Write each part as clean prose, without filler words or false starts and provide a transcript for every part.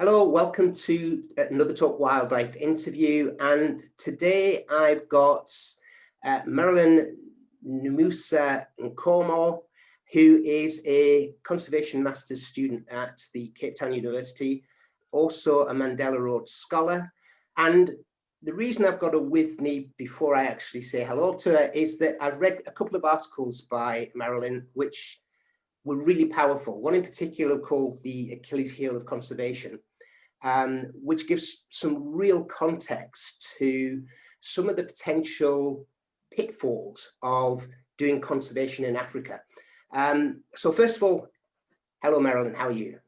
Hello, welcome to another Talk Wildlife interview. And today I've got Merlyn Nomsa Nkomo, who is a conservation master's student at the Cape Town University, also a Mandela Road scholar. And the reason I've got her with me before I actually say hello to her is that I've read a couple of articles by Merlyn, which were really powerful. One in particular called The Achilles Heel of Conservation, which gives some real context to some of the potential pitfalls of doing conservation in Africa. So first of all, hello, Merlyn, how are you?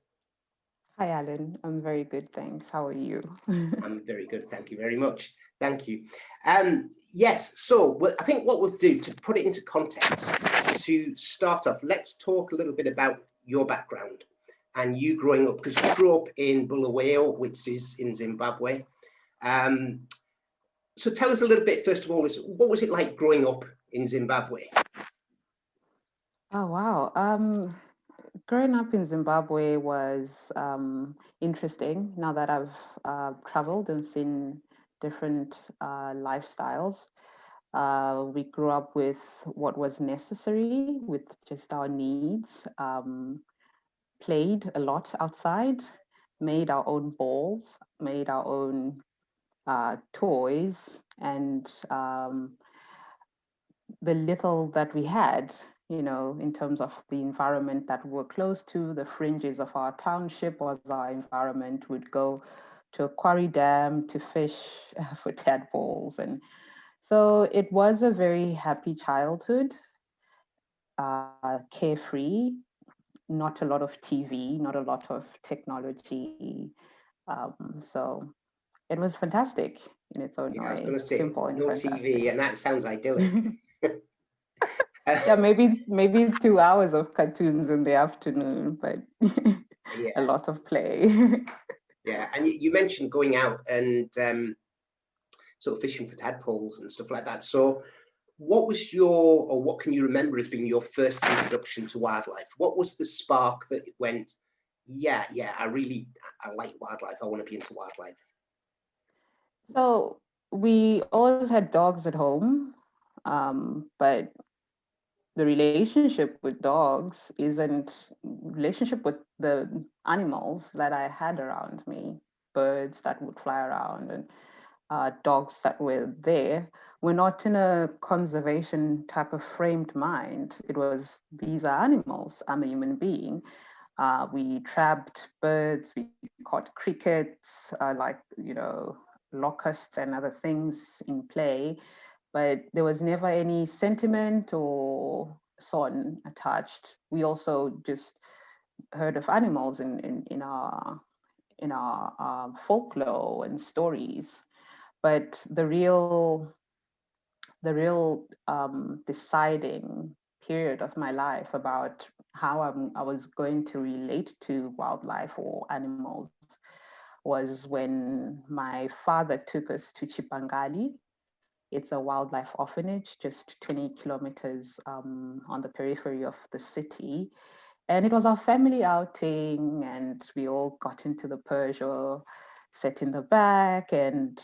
Hi, Alan. I'm very good, thanks. How are you? I'm very good, thank you very much. Thank you. Yes, so I think what we'll do to put it into context, to start off, let's talk a little bit about your background and you growing up, because you grew up in Bulawayo, which is in Zimbabwe. So tell us a little bit, first of all, what was it like growing up in Zimbabwe? Oh, wow. Growing up in Zimbabwe was interesting now that I've traveled and seen different lifestyles. We grew up with what was necessary, with just our needs, played a lot outside, made our own balls, made our own toys, and the little that we had, in terms of the environment that we're close to, the fringes of our township was our environment. We'd go to a quarry dam to fish for tadpoles. And so it was a very happy childhood, carefree, not a lot of TV, not a lot of technology. So it was fantastic in its own way. I was going to say, simple and no fantastic. TV, and that sounds idyllic. Yeah, maybe 2 hours of cartoons in the afternoon, but Yeah. a lot of play. Yeah, and you mentioned going out and sort of fishing for tadpoles and stuff like that. So what was what can you remember as being your first introduction to wildlife? What was the spark that went, yeah, I like wildlife. I want to be into wildlife. So we always had dogs at home, but the relationship with dogs isn't relationship with the animals that I had around me, birds that would fly around and dogs that were there. We're not in a conservation type of framed mind. It was, these are animals, I'm a human being. We trapped birds, we caught crickets, locusts and other things in play, but there was never any sentiment or so on attached. We also just heard of animals in our folklore and stories, but the real deciding period of my life about how I was going to relate to wildlife or animals was when my father took us to Chipangali. It's a wildlife orphanage, just 20 kilometers on the periphery of the city. And it was our family outing, and we all got into the Peugeot, sat in the back, and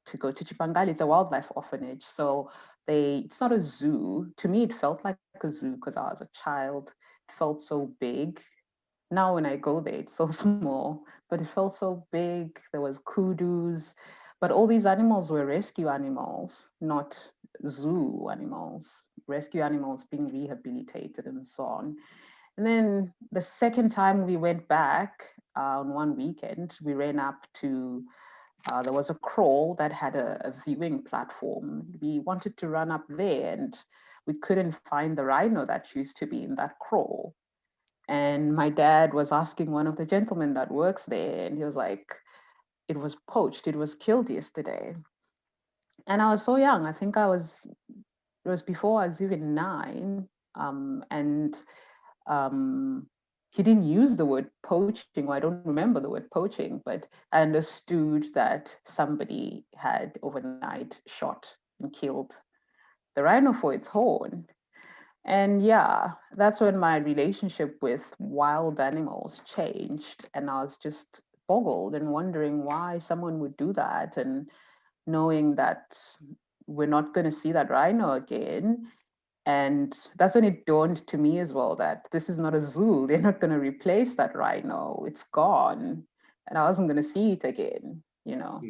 to go to Chipangali. It's a wildlife orphanage. So it's not a zoo. To me, it felt like a zoo because I was a child. It felt so big. Now when I go there, it's so small, but it felt so big. There was kudus, but all these animals were rescue animals, not zoo animals, rescue animals being rehabilitated and so on. And then the second time we went back on one weekend, we ran up to there was a crawl that had a viewing platform. We wanted to run up there and we couldn't find the rhino that used to be in that crawl. And my dad was asking one of the gentlemen that works there, and he was like, it was poached, it was killed yesterday. And I was so young. I think it was before I was even 9. And he didn't use the word poaching, or I don't remember the word poaching, but I understood that somebody had overnight shot and killed the rhino for its horn. And yeah, that's when my relationship with wild animals changed. And I was just boggled and wondering why someone would do that. And knowing that we're not going to see that rhino again. And that's when it dawned to me as well that this is not a zoo. They're not going to replace that rhino. It's gone. And I wasn't going to see it again, you know.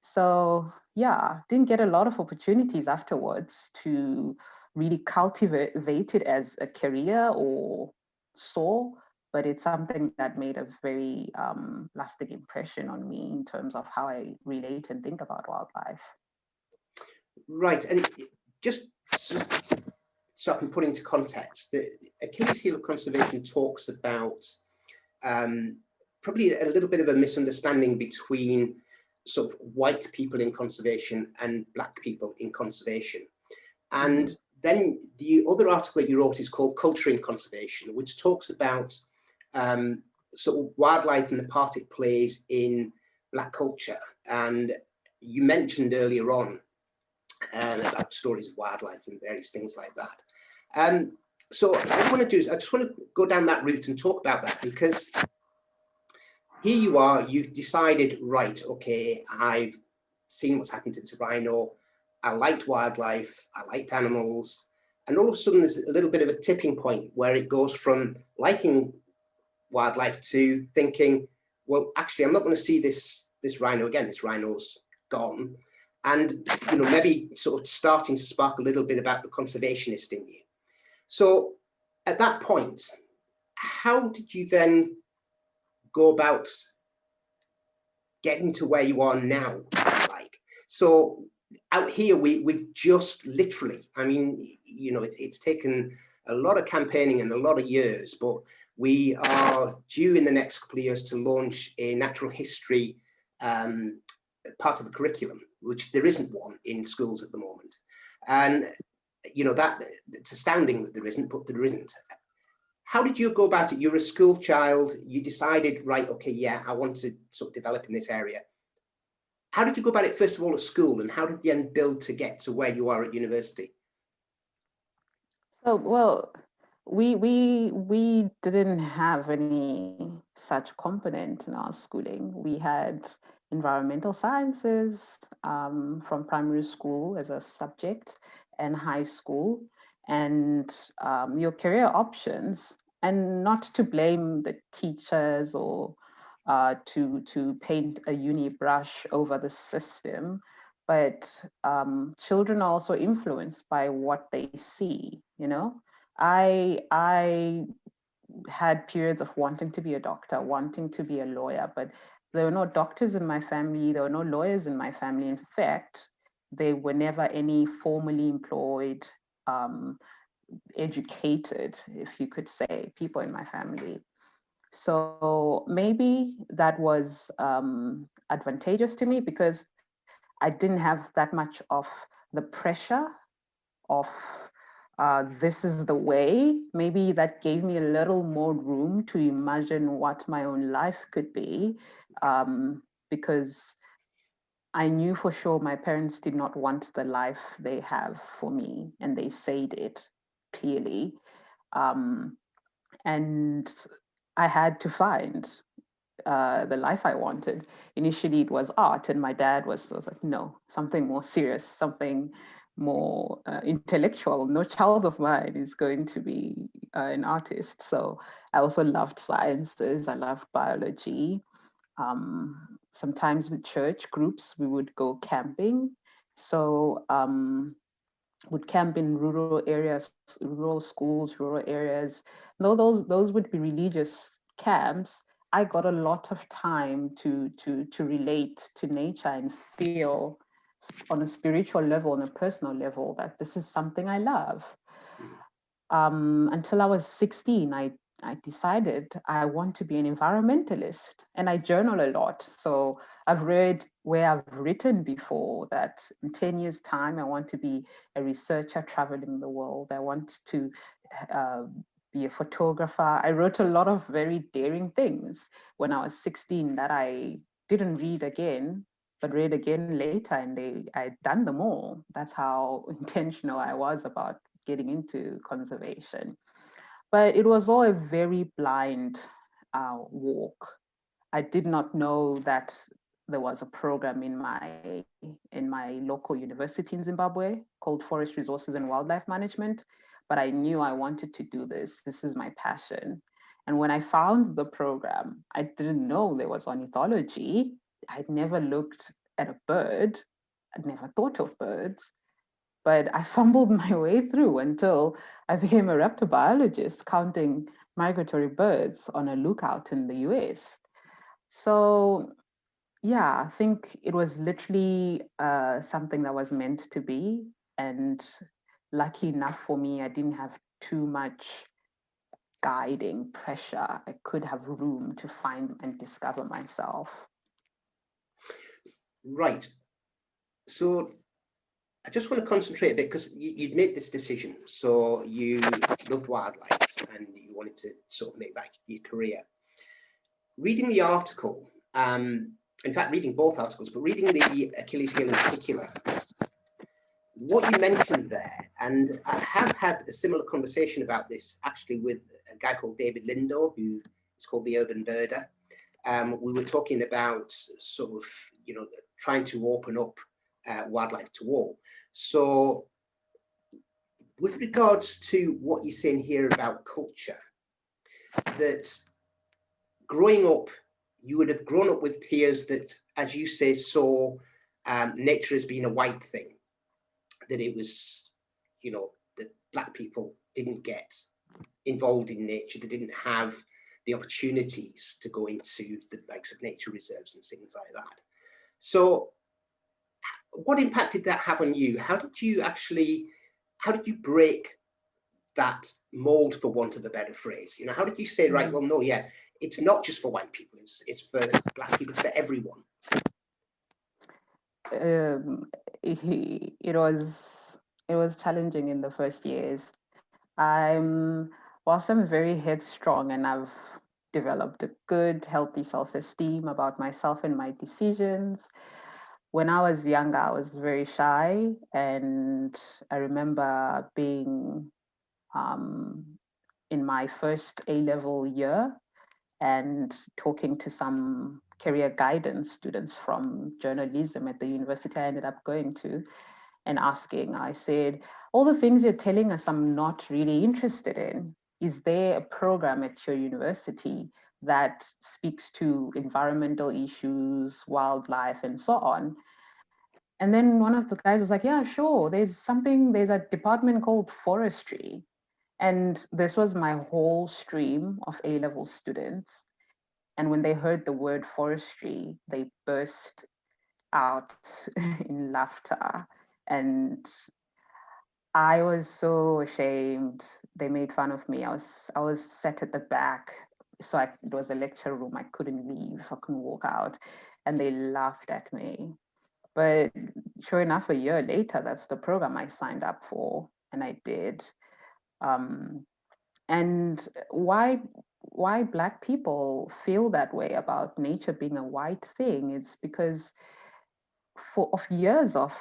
So yeah, didn't get a lot of opportunities afterwards to really cultivate it as a career or so, but it's something that made a very lasting impression on me in terms of how I relate and think about wildlife. Right, and just so I can put into context, the Achilles heel of conservation talks about probably a little bit of a misunderstanding between sort of white people in conservation and black people in conservation. And then the other article that you wrote is called Culture in Conservation, which talks about sort of wildlife and the part it plays in black culture. And you mentioned earlier on about stories of wildlife and various things like that. So what I want to do is I just want to go down that route and talk about that, because here you are, you've decided, right, okay, I've seen what's happened to this rhino, I liked wildlife, I liked animals, and all of a sudden there's a little bit of a tipping point where it goes from liking wildlife to thinking, well, actually, I'm not going to see this rhino again, this rhino's gone. And, you know, maybe sort of starting to spark a little bit about the conservationist in you. So at that point, how did you then go about getting to where you are now? Like, so out here, we just literally, I mean, you know, it's taken a lot of campaigning and a lot of years, but we are due in the next couple of years to launch a natural history part of the curriculum, which there isn't one in schools at the moment. And, you know, that it's astounding that there isn't, but there isn't. How did you go about it? You're a school child, you decided, right, okay, yeah, I want to sort of develop in this area. How did you go about it, first of all, at school, and how did you then build to get to where you are at university? So, well, we didn't have any such component in our schooling. We had environmental sciences from primary school as a subject and high school, and your career options. And not to blame the teachers or to paint a uni brush over the system, but children are also influenced by what they see. You know, I had periods of wanting to be a doctor, wanting to be a lawyer, but there were no doctors in my family, there were no lawyers in my family. In fact, there were never any formally employed, educated, if you could say, people in my family. So maybe that was advantageous to me because I didn't have that much of the pressure of this is the way. Maybe that gave me a little more room to imagine what my own life could be, because I knew for sure my parents did not want the life they have for me, and they said it clearly. Um, and I had to find the life I wanted. Initially, it was art, and my dad was like, no, something more serious, something more intellectual. No child of mine is going to be an artist. So I also loved sciences. I loved biology. Sometimes with church groups, we would go camping. So would camp in rural areas, rural schools, rural areas. Though those would be religious camps, I got a lot of time to relate to nature and feel on a spiritual level, on a personal level, that this is something I love. Until I was 16, I decided I want to be an environmentalist, and I journal a lot. So I've read where I've written before that in 10 years' time, I want to be a researcher traveling the world. I want to be a photographer. I wrote a lot of very daring things when I was 16 that I didn't read again, but read again later, and I'd done them all. That's how intentional I was about getting into conservation. But it was all a very blind walk. I did not know that there was a program in my local university in Zimbabwe called Forest Resources and Wildlife Management, but I knew I wanted to do this. This is my passion. And when I found the program, I didn't know there was ornithology. I'd never looked at a bird. I'd never thought of birds, but I fumbled my way through until I became a raptor biologist, counting migratory birds on a lookout in the US. So yeah, I think it was literally something that was meant to be. And lucky enough for me, I didn't have too much guiding pressure. I could have room to find and discover myself. Right. So I just want to concentrate a bit, because you'd made this decision. So you loved wildlife and you wanted to sort of make that your career. Reading the article, in fact, reading both articles, but reading the Achilles heel in particular, what you mentioned there, and I have had a similar conversation about this actually with a guy called David Lindo, who is called the Urban Birder. We were talking about sort of, you know, trying to open up wildlife to all. So with regards to what you're saying here about culture, that growing up, you would have grown up with peers that, as you say, saw nature as being a white thing, that it was, you know, that Black people didn't get involved in nature, they didn't have the opportunities to go into the likes of nature reserves and things like that. So what impact did that have on you? How did you break that mold, for want of a better phrase? You know, how did you say, right, well, no, yeah, it's not just for white people, it's for Black people, it's for everyone? It was challenging in the first years. Whilst I'm very headstrong and I've developed a good, healthy self-esteem about myself and my decisions, when I was younger, I was very shy. And I remember being in my first A-level year and talking to some career guidance students from journalism at the university I ended up going to, and asking, I said, all the things you're telling us, I'm not really interested in. Is there a program at your university that speaks to environmental issues, wildlife, and so on? And then one of the guys was like, yeah, sure. There's a department called forestry. And this was my whole stream of A-level students. And when they heard the word forestry, they burst out in laughter. And I was so ashamed. They made fun of me. I was sat at the back. So it was a lecture room. I couldn't leave. I couldn't walk out. And they laughed at me. But sure enough, a year later, that's the program I signed up for. And I did. And why Black people feel that way about nature being a white thing, it's because of years of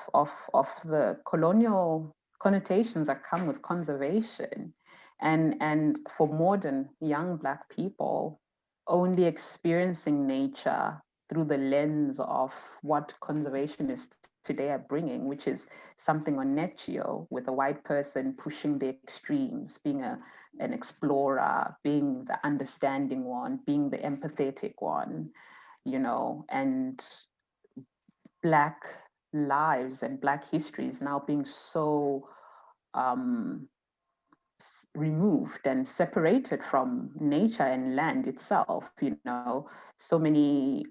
the colonial connotations that come with conservation, and for modern young Black people, only experiencing nature through the lens of what conservationists today are bringing, which is something on net geo, with a white person pushing the extremes, being an explorer, being the understanding one, being the empathetic one, you know, and Black lives and Black histories now being so removed and separated from nature and land itself. You know, so many,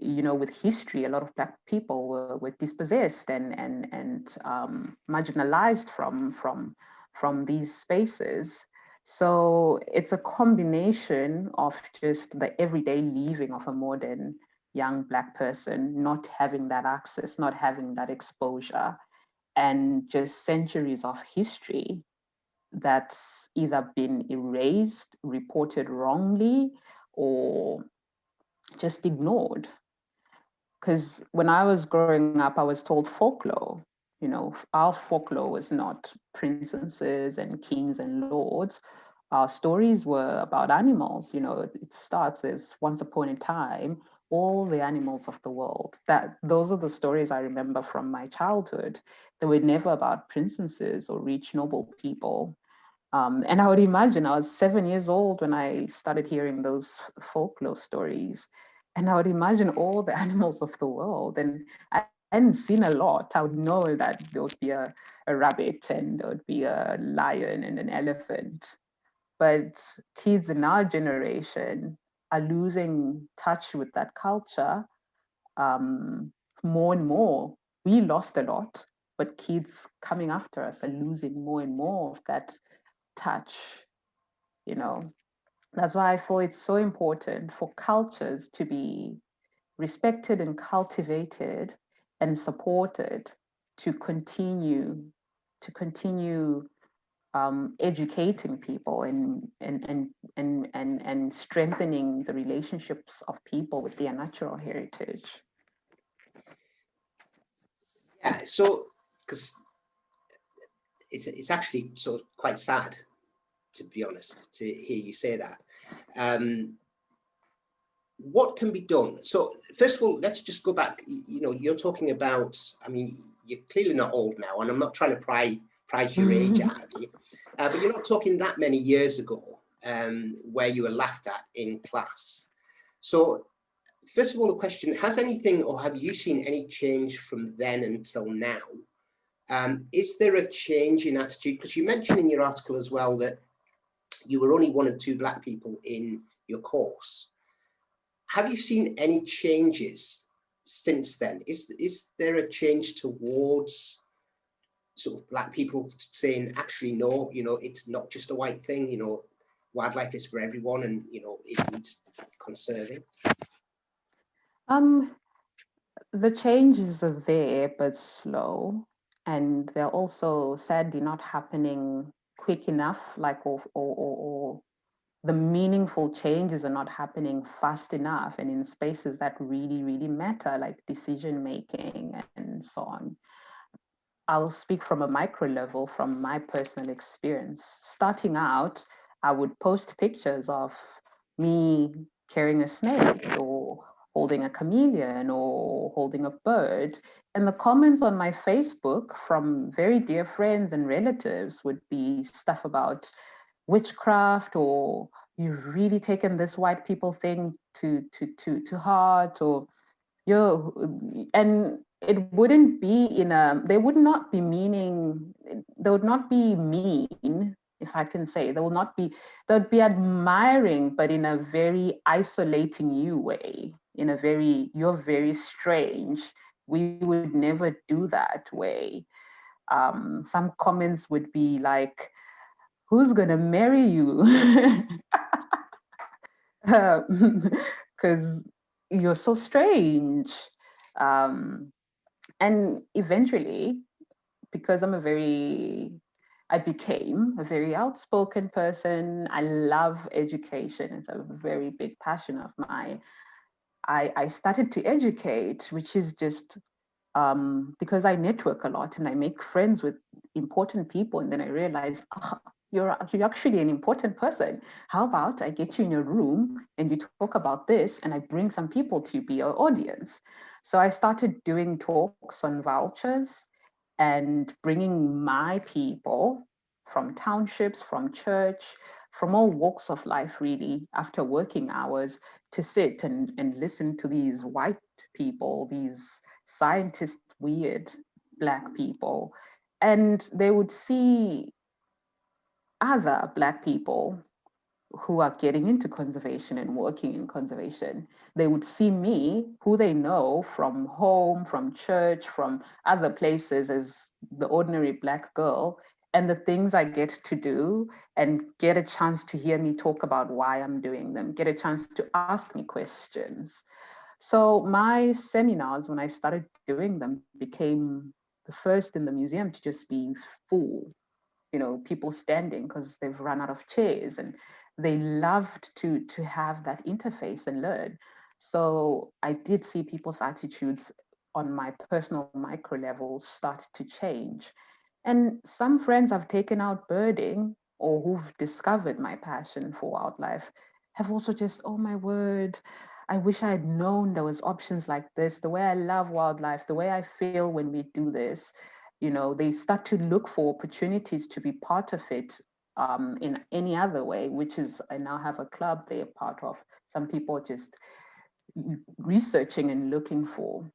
you know, with history, a lot of Black people were dispossessed and marginalized from these spaces. So it's a combination of just the everyday living of a modern young Black person, not having that access, not having that exposure, and just centuries of history that's either been erased, reported wrongly, or just ignored. Because when I was growing up, I was told folklore. You know, our folklore was not princesses and kings and lords. Our stories were about animals. You know, it starts as once upon a time, all the animals of the world. Those are the stories I remember from my childhood. They were never about princesses or rich noble people. And I would imagine I was 7 years old when I started hearing those folklore stories. And I would imagine all the animals of the world. And I hadn't seen a lot. I would know that there would be a rabbit and there would be a lion and an elephant. But kids in our generation are losing touch with that culture more and more. We lost a lot, but kids coming after us are losing more and more of that touch. You know, that's why I feel it's so important for cultures to be respected and cultivated and supported to continue educating people and strengthening the relationships of people with their natural heritage. Yeah, so because it's actually sort of quite sad, to be honest, to hear you say that. What can be done? So first of all, let's just go back. You know, you're talking about, I mean, you're clearly not old now, and I'm not trying to prize your age out of you, but you're not talking that many years ago where you were laughed at in class. So first of all, the question, has anything, or have you seen any change from then until now? Is there a change in attitude? Because you mentioned in your article as well that you were only 1 or 2 Black people in your course. Have you seen any changes since then? Is there a change towards sort of Black people saying, actually, no, you know, it's not just a white thing, you know, wildlife is for everyone and, you know, it needs conserving? The changes are there, but slow. And they're also sadly not happening quick enough, like, or the meaningful changes are not happening fast enough and in spaces that really, really matter, like decision making and so on. I'll speak from a micro level from my personal experience. Starting out, I would post pictures of me carrying a snake or holding a chameleon or holding a bird. And the comments on my Facebook from very dear friends and relatives would be stuff about witchcraft, or you've really taken this white people thing to heart, or you're, and it wouldn't be they would not be meaning, they would not be mean, if I can say, they would be admiring, but in a very isolating you way, in a very, you're very strange, we would never do that way. Some comments would be like, who's gonna marry you? Because you're so strange. And eventually, because I became a very outspoken person. I love education. It's a very big passion of mine. I started to educate, which is just because I network a lot and I make friends with important people. And then I realized, you're actually an important person. How about I get you in a room and you talk about this and I bring some people to be your audience. So I started doing talks on vultures and bringing my people from townships, from church, from all walks of life, really, after working hours, to sit and listen to these white people, these scientist weird Black people. And they would see other Black people who are getting into conservation and working in conservation. They would see me, who they know from home, from church, from other places, as the ordinary Black girl, and the things I get to do, and get a chance to hear me talk about why I'm doing them, get a chance to ask me questions. So my seminars, when I started doing them, became the first in the museum to just be full, you know, people standing because they've run out of chairs, and they loved to have that interface and learn. So I did see people's attitudes on my personal micro level started to change. And some friends I've taken out birding or who've discovered my passion for wildlife have also just, oh my word, I wish I had known there was options like this. The way I love wildlife, the way I feel when we do this, they start to look for opportunities to be part of it in any other way, which is I now have a club they're part of. Some people just researching and looking for.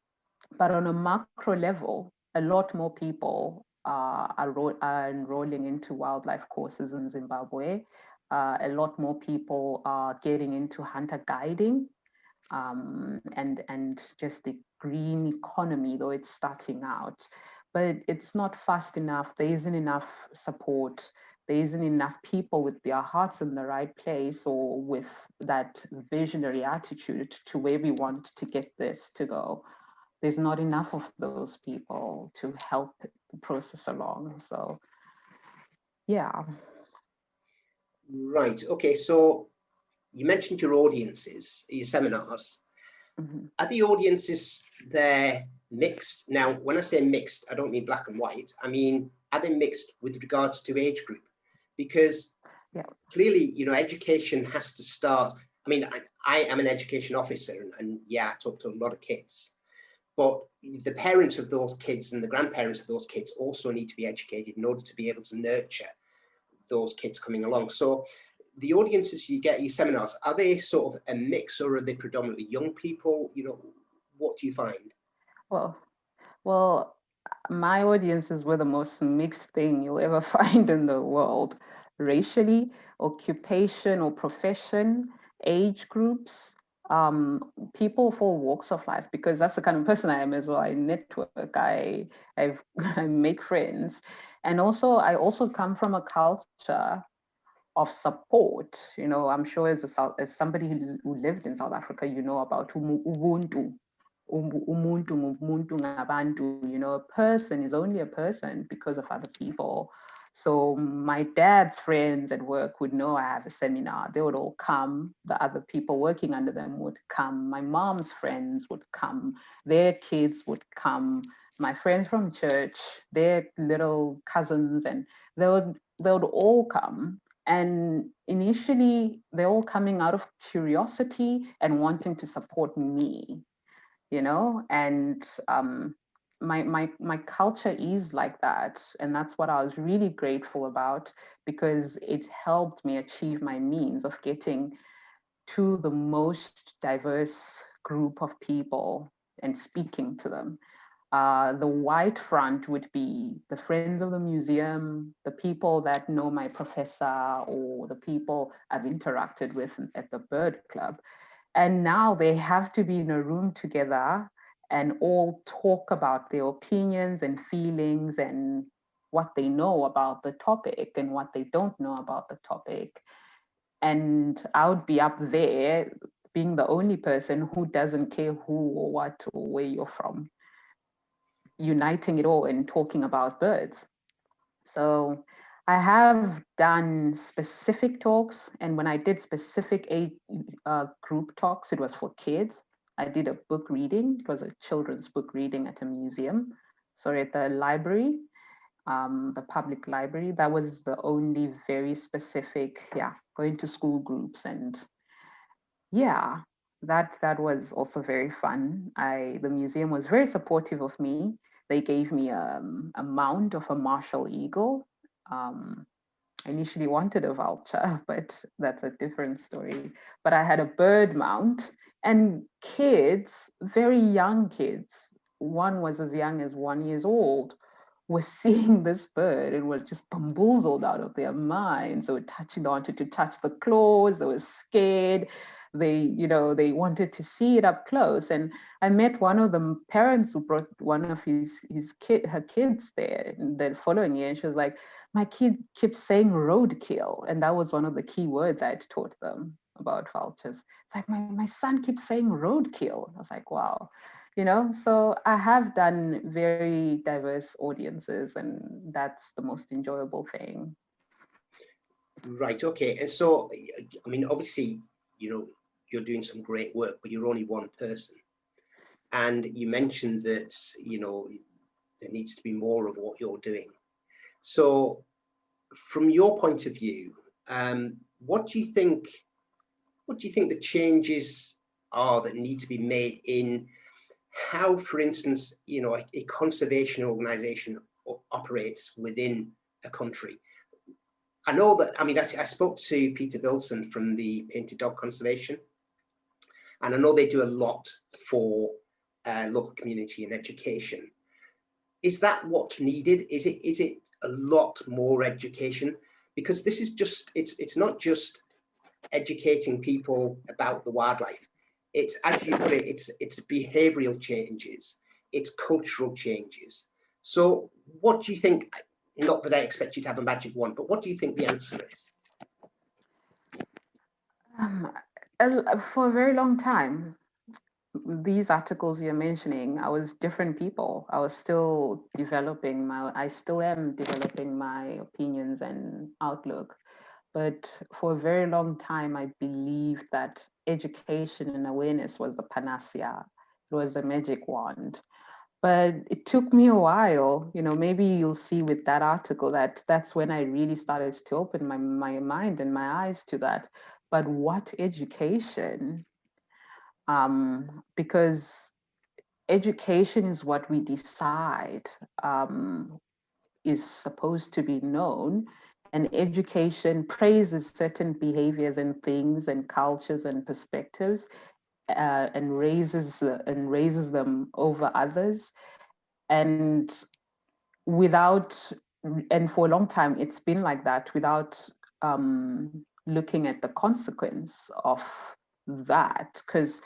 But on a macro level, a lot more people are enrolling into wildlife courses in Zimbabwe. A lot more people are getting into hunter guiding, and just the green economy, though it's starting out. But it's not fast enough. There isn't enough support. There isn't enough people with their hearts in the right place or with that visionary attitude to where we want to get this to go. There's not enough of those people to help the process along. So, yeah. Right. Okay. So you mentioned your audiences, your seminars. Mm-hmm. Are the audiences there mixed? Now, when I say mixed, I don't mean black and white. I mean, are they mixed with regards to age group? Because clearly, education has to start. I mean, I am an education officer, and yeah, I talk to a lot of kids. But the parents of those kids and the grandparents of those kids also need to be educated in order to be able to nurture those kids coming along. So the audiences you get at your seminars, are they sort of a mix, or are they predominantly young people? What do you find? Well, my audiences were the most mixed thing you'll ever find in the world, racially, occupation or profession, age groups, people of all walks of life, because that's the kind of person I am as well. I network, I make friends. And also, I also come from a culture of support. I'm sure as somebody who lived in South Africa, about Ubuntu. Umuntu ngumuntu ngabantu. A person is only a person because of other people. So my dad's friends at work would know I have a seminar. They would all come. The other people working under them would come. My mom's friends would come. Their kids would come. My friends from church, their little cousins, and they would all come. And initially, they're all coming out of curiosity and wanting to support me, and my culture is like that. And that's what I was really grateful about, because it helped me achieve my means of getting to the most diverse group of people and speaking to them. The white front would be the friends of the museum, the people that know my professor, or the people I've interacted with at the bird club. And now they have to be in a room together and all talk about their opinions and feelings and what they know about the topic and what they don't know about the topic. And I would be up there being the only person who doesn't care who or what or where you're from, uniting it all and talking about birds. So I have done specific talks, and when I did specific group talks, it was for kids. I did a book reading. It was a children's book reading at a museum, sorry, at the library, the public library. That was the only very specific, going to school groups. And yeah, that was also very fun. The museum was very supportive of me. They gave me a mount of a martial eagle. I initially wanted a vulture, but that's a different story. But I had a bird mount, and kids, very young kids, one was as young as 1 year old, were seeing this bird and were just bamboozled out of their minds. They were wanted to touch the claws, they were scared. They wanted to see it up close. And I met one of the parents who brought one of her kids there the following year, and she was like, my kid keeps saying roadkill. And that was one of the key words I had taught them about vultures. It's like, my son keeps saying roadkill. I was like, wow. So I have done very diverse audiences, and that's the most enjoyable thing. Right. Okay. And so, I mean, obviously, you're doing some great work, but you're only one person. And you mentioned that, there needs to be more of what you're doing. So from your point of view, what do you think the changes are that need to be made in how, for instance, a conservation organization operates within a country? I know that, I spoke to Peter Bilson from the Painted Dog Conservation, and I know they do a lot for local community and education. Is that what's needed? Is it a lot more education? Because this is just, it's not just educating people about the wildlife. It's, as you put it, it's behavioral changes, it's cultural changes. So what do you think, not that I expect you to have a magic wand, but what do you think the answer is? For a very long time, these articles you're mentioning, I was different people. I still am developing my opinions and outlook. But for a very long time, I believed that education and awareness was the panacea. It was the magic wand. But it took me a while, maybe you'll see with that article that's when I really started to open my mind and my eyes to that. But what education? Because education is what we decide is supposed to be known, and education praises certain behaviors and things and cultures and perspectives, and raises them over others, and for a long time it's been like that, without looking at the consequence of that, because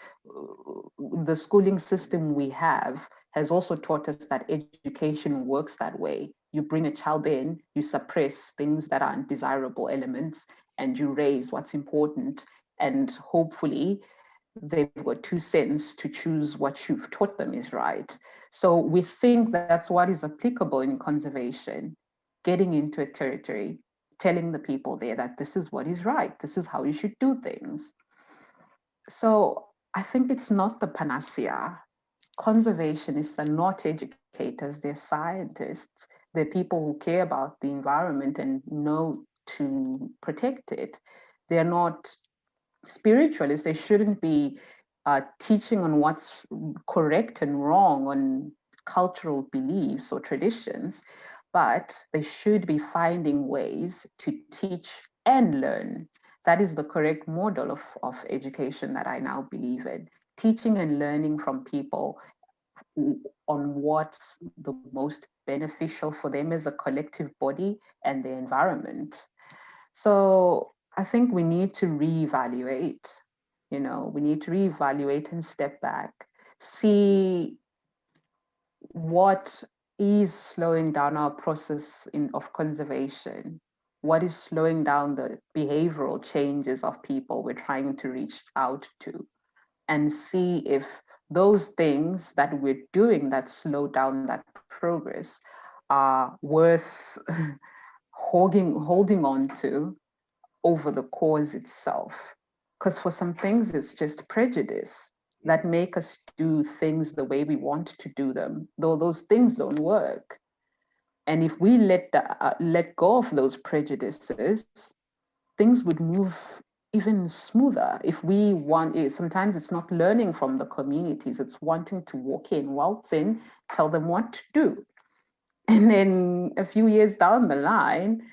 the schooling system we have has also taught us that education works that way. You bring a child in, you suppress things that are undesirable elements, and you raise what's important, and hopefully they've got 2 cents to choose what you've taught them is right. So we think that's what is applicable in conservation, getting into a territory, telling the people there that this is what is right, this is how you should do things. So I think it's not the panacea. Conservationists are not educators, they're scientists. They're people who care about the environment and know to protect it. They're not spiritualists. They shouldn't be teaching on what's correct and wrong on cultural beliefs or traditions, but they should be finding ways to teach and learn. That is the correct model of education that I now believe in. Teaching and learning from people on what's the most beneficial for them as a collective body and the environment. So I think we need to reevaluate, and step back, see what is slowing down our process of conservation, what is slowing down the behavioral changes of people we're trying to reach out to, and see if those things that we're doing that slow down that progress are worth holding on to over the cause itself. Because for some things, it's just prejudice that make us do things the way we want to do them, though those things don't work. And if we let go of those prejudices, things would move even smoother. If we want it, sometimes it's not learning from the communities, it's wanting to walk in, waltz in, tell them what to do. And then a few years down the line,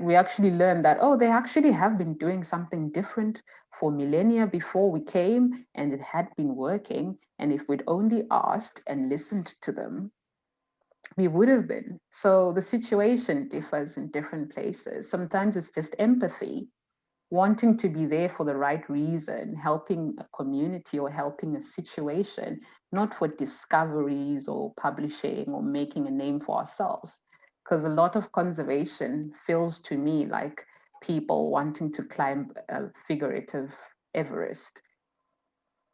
we actually learned that, they actually have been doing something different for millennia before we came, and it had been working. And if we'd only asked and listened to them, we would have been. So the situation differs in different places. Sometimes it's just empathy, wanting to be there for the right reason, helping a community or helping a situation, not for discoveries or publishing or making a name for ourselves. Because a lot of conservation feels to me like people wanting to climb a figurative Everest.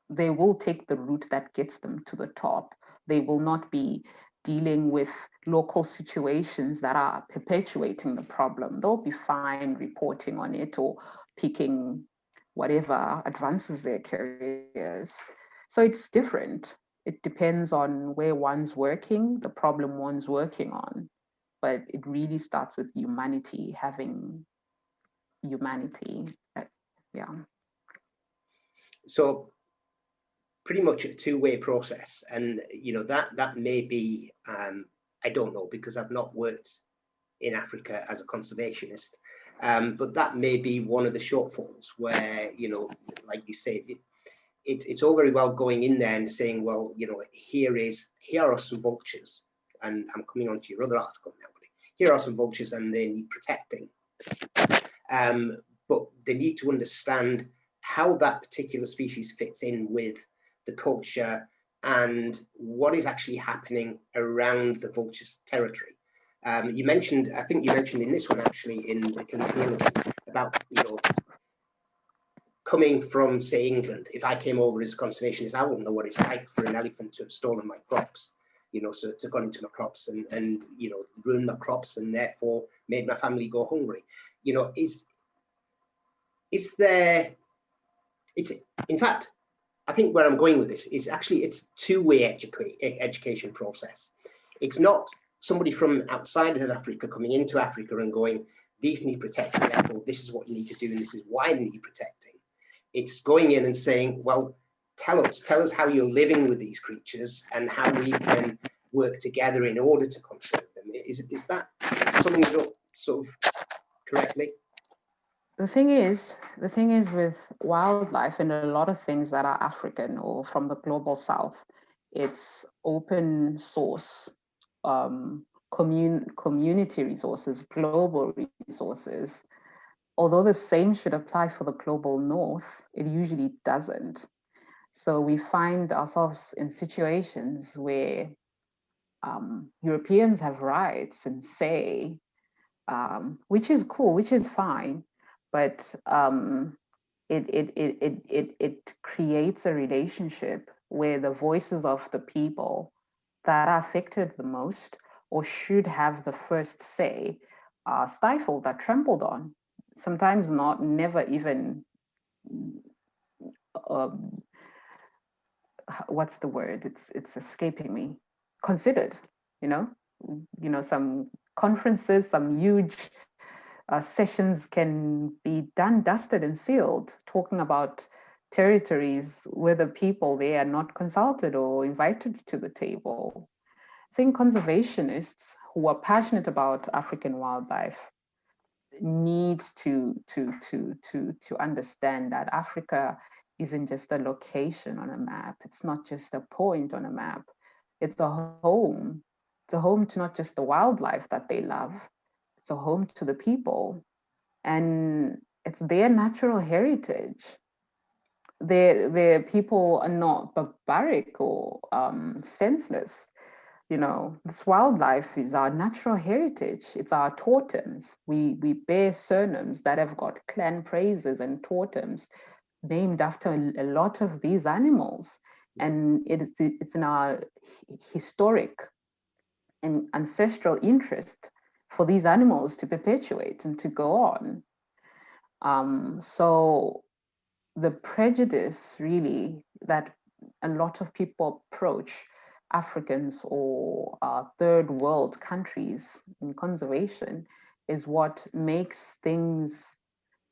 They will take the route that gets them to the top. They will not be dealing with local situations that are perpetuating the problem. They'll be fine reporting on it or picking whatever advances their careers. So it's different. it depends on where one's working, the problem one's working on. But it really starts with humanity, having humanity. Yeah. So pretty much a two-way process, and that may be, I don't know, because I've not worked in Africa as a conservationist, but that may be one of the shortfalls where, like you say, it's all very well going in there and saying, well, here are some vultures, and I'm coming on to your other article now, but here are some vultures and they need protecting. But they need to understand how that particular species fits in with the culture and what is actually happening around the vulture's territory. I think you mentioned in this one, actually, in Achilles about, coming from, say, England. If I came over as a conservationist, I wouldn't know what it's like for an elephant to have stolen my crops, so to gone into my crops and ruined my crops and therefore made my family go hungry. Is there, in fact, I think where I'm going with this is actually it's two-way education process. It's not somebody from outside of Africa coming into Africa and going, these need protecting, therefore this is what you need to do and this is why they need protecting. It's going in and saying, well, tell us how you're living with these creatures and how we can work together in order to conserve them. Is that something you don't sort of correctly? The thing is with wildlife and a lot of things that are African or from the global south, it's open source, community resources, global resources. Although the same should apply for the global north, it usually doesn't. So we find ourselves in situations where Europeans have rights and say, which is cool, which is fine, but it creates a relationship where the voices of the people that are affected the most or should have the first say are stifled, are trampled on. Sometimes never even, what's the word? It's escaping me. Considered, some conferences, some huge sessions can be done, dusted and sealed, talking about territories where the people there are not consulted or invited to the table. I think conservationists who are passionate about African wildlife need to understand that Africa isn't just a location on a map. It's not just a point on a map. It's a home. It's a home to not just the wildlife that they love. It's a home to the people. And it's their natural heritage. Their people are not barbaric or senseless. This wildlife is our natural heritage. It's our totems. We bear surnames that have got clan praises and totems named after a lot of these animals. And it's in our historic and ancestral interest for these animals to perpetuate and to go on. So the prejudice really that a lot of people approach Africans or third world countries in conservation is what makes things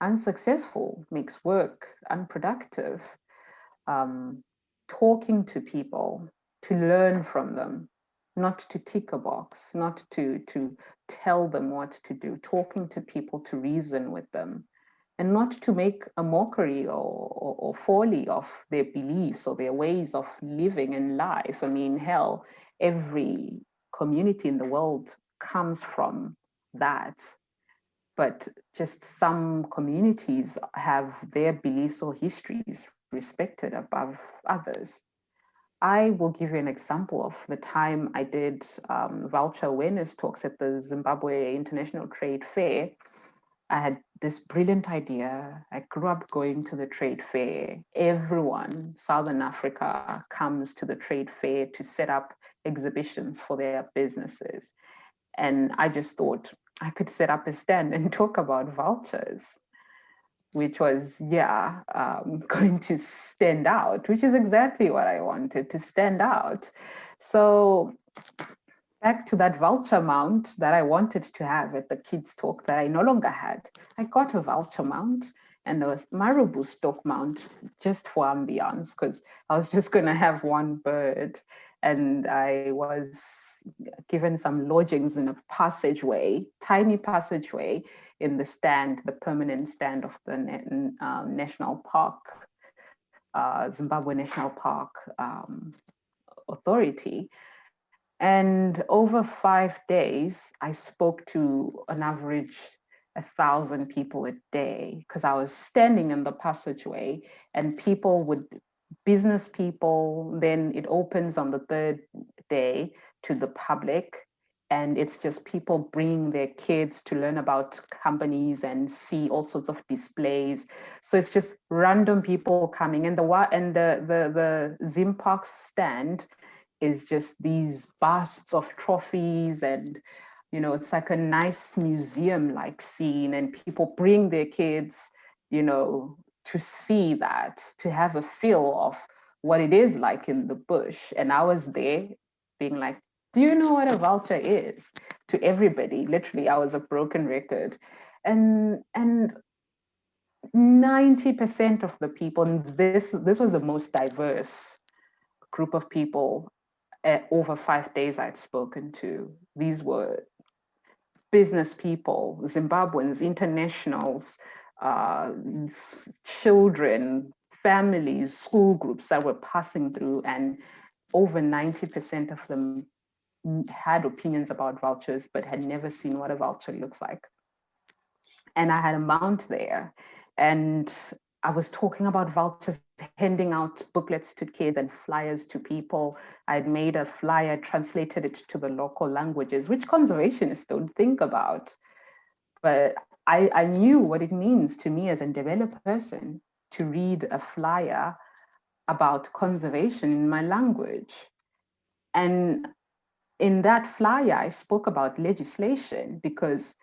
unsuccessful, makes work unproductive. Talking to people, to learn from them, not to tick a box, not to tell them what to do, talking to people to reason with them, and not to make a mockery or folly of their beliefs or their ways of living in life. I mean, hell, every community in the world comes from that. But just some communities have their beliefs or histories respected above others. I will give you an example of the time I did vulture awareness talks at the Zimbabwe International Trade Fair. I had this brilliant idea. I grew up going to the trade fair. Everyone, Southern Africa, comes to the trade fair to set up exhibitions for their businesses. And I just thought I could set up a stand and talk about vultures. which was, going to stand out, which is exactly what I wanted, to stand out. So back to that vulture mount that I wanted to have at the kids' talk that I no longer had. I got a vulture mount and there was marabou stock mount just for ambiance, because I was just going to have one bird. And I was given some lodgings in a passageway, tiny passageway in the stand, the permanent stand of the National Park, Zimbabwe National Park Authority. And over 5 days, I spoke to an average 1,000 people a day, because I was standing in the passageway and business people, then it opens on the third day to the public. And it's just people bringing their kids to learn about companies and see all sorts of displays. So it's just random people coming. And the Zim Park stand is just these busts of trophies, and it's like a nice museum-like scene, and people bring their kids, to see that, to have a feel of what it is like in the bush. And I was there being like, do you know what a vulture is? To everybody, literally, I was a broken record. And 90% of the people, and this was the most diverse group of people over 5 days I'd spoken to. These were business people, Zimbabweans, internationals, children, families, school groups that were passing through, and over 90% of them had opinions about vultures, but had never seen what a vulture looks like. And I had a mount there, and I was talking about vultures, handing out booklets to kids and flyers to people. I'd made a flyer, translated it to the local languages, which conservationists don't think about. But I knew what it means to me as a developed person to read a flyer about conservation in my language. And in that flyer, I spoke about legislation, because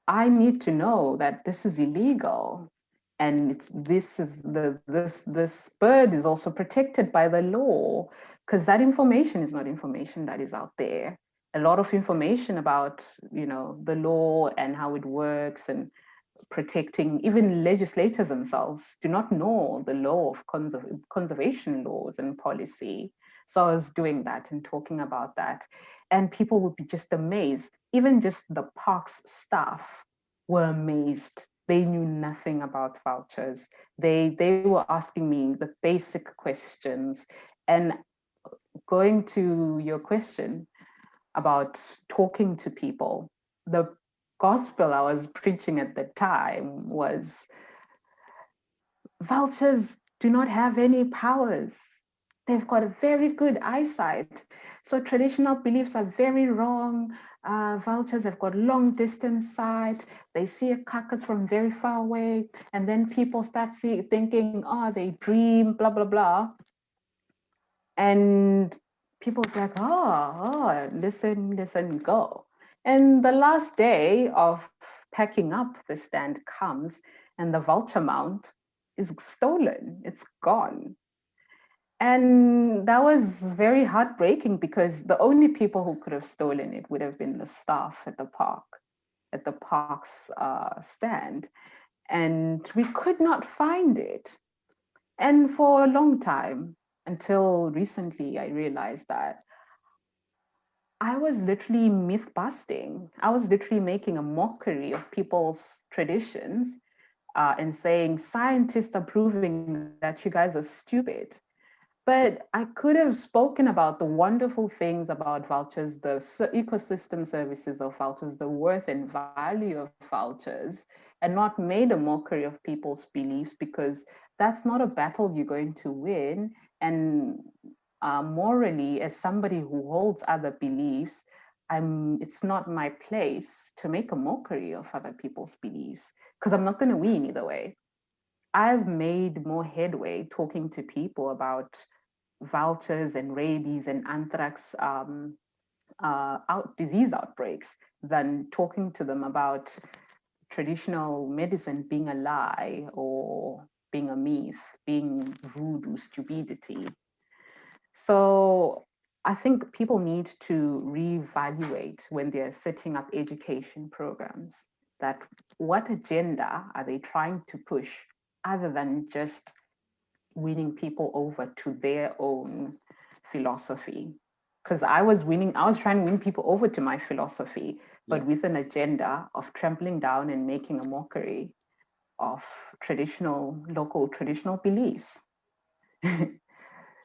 I need to know that this is illegal, and this bird is also protected by the law, because that information is not information that is out there. A lot of information about the law and how it works and protecting, even legislators themselves do not know the law of conservation laws and policy. So I was doing that and talking about that, and people would be just amazed. Even just the parks staff were amazed. They knew nothing about vultures. They were asking me the basic questions. And going to your question about talking to people, the gospel I was preaching at the time was, vultures do not have any powers. They've got a very good eyesight. So traditional beliefs are very wrong. Vultures have got long distance sight. They see a carcass from very far away. And then people start thinking, they dream, blah, blah, blah. And people are like, listen, go. And the last day of packing up the stand comes, and the vulture mount is stolen. It's gone. And that was very heartbreaking, because the only people who could have stolen it would have been the staff at the park's stand. And we could not find it. And for a long time, until recently, I realized that I was literally myth busting. I was literally making a mockery of people's traditions and saying, scientists are proving that you guys are stupid. But I could have spoken about the wonderful things about vultures, the ecosystem services of vultures, the worth and value of vultures, and not made a mockery of people's beliefs, because that's not a battle you're going to win. And morally, as somebody who holds other beliefs, it's not my place to make a mockery of other people's beliefs, because I'm not going to win either way. I've made more headway talking to people about vultures and rabies and anthrax disease outbreaks than talking to them about traditional medicine being a lie or being a myth, being voodoo, stupidity. So I think people need to reevaluate when they're setting up education programs, that what agenda are they trying to push other than just winning people over to their own philosophy. Because I was trying to win people over to my philosophy, but with an agenda of trampling down and making a mockery of local traditional beliefs.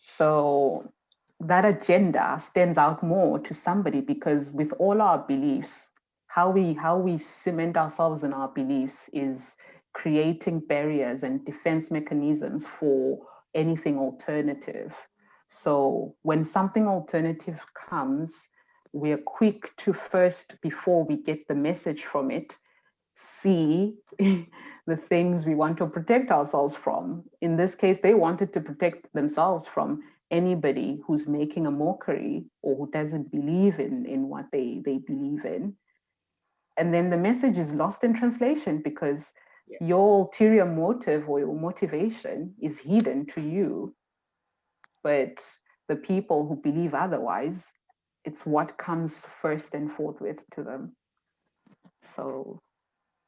So that agenda stands out more to somebody, because with all our beliefs, how we cement ourselves in our beliefs is creating barriers and defense mechanisms for anything alternative. So when something alternative comes, we're quick to first, before we get the message from it, see the things we want to protect ourselves from. In this case, they wanted to protect themselves from anybody who's making a mockery or who doesn't believe in what they believe in. And then the message is lost in translation, because your ulterior motive or your motivation is hidden to you. But the people who believe otherwise, it's what comes first and forthwith to them. So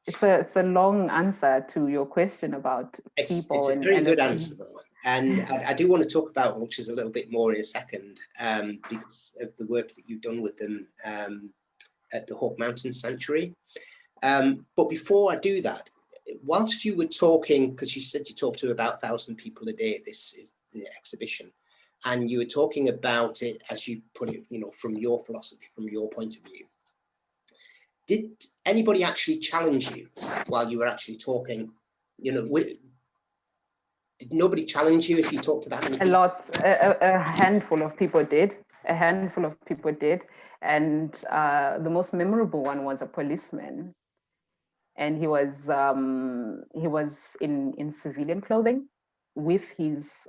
it's a long answer to your question about people. It's a very good answer, though. And I do want to talk about vultures a little bit more in a second, because of the work that you've done with them at the Hawk Mountain Sanctuary. But before I do that, whilst you were talking, because you said you talk to about 1,000 people a day, this is the exhibition, and you were talking about it, as you put it, from your philosophy, from your point of view. Did anybody actually challenge you while you were actually talking? Did nobody challenge you if you talked to that many people? A handful of people did. A handful of people did. And the most memorable one was a policeman. And he was in civilian clothing with his,